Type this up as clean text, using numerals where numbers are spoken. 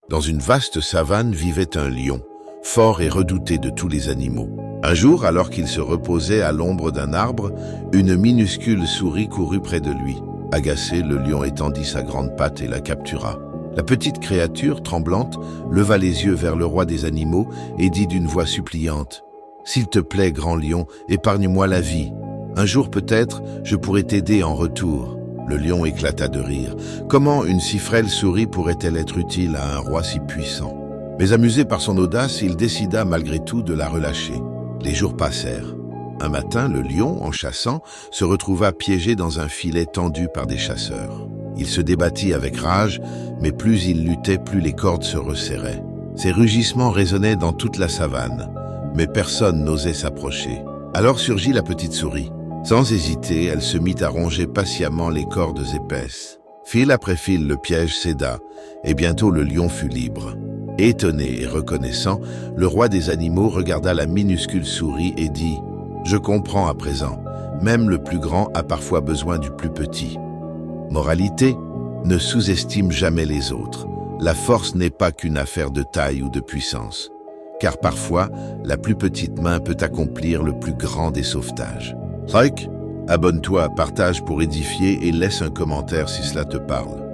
Dans une vaste savane vivait un lion, fort et redouté de tous les animaux. Un jour, alors qu'il se reposait à l'ombre d'un arbre, une minuscule souris courut près de lui. Agacé, le lion étendit sa grande patte et la captura. La petite créature, tremblante, leva les yeux vers le roi des animaux et dit d'une voix suppliante « S'il te plaît, grand lion, épargne-moi la vie. Un jour peut-être, je pourrai t'aider en retour. » Le lion éclata de rire. Comment une si frêle souris pourrait-elle être utile à un roi si puissant? Mais amusé par son audace, il décida malgré tout de la relâcher. Les jours passèrent. Un matin, le lion, en chassant, se retrouva piégé dans un filet tendu par des chasseurs. Il se débattit avec rage, mais plus il luttait, plus les cordes se resserraient. Ses rugissements résonnaient dans toute la savane, mais personne n'osait s'approcher. Alors surgit la petite souris. Sans hésiter, elle se mit à ronger patiemment les cordes épaisses. Fil après fil, le piège céda, et bientôt le lion fut libre. Étonné et reconnaissant, le roi des animaux regarda la minuscule souris et dit « Je comprends à présent, même le plus grand a parfois besoin du plus petit. » Moralité, ne sous-estime jamais les autres. La force n'est pas qu'une affaire de taille ou de puissance, car parfois, la plus petite main peut accomplir le plus grand des sauvetages. Like, abonne-toi, partage pour édifier et laisse un commentaire si cela te parle.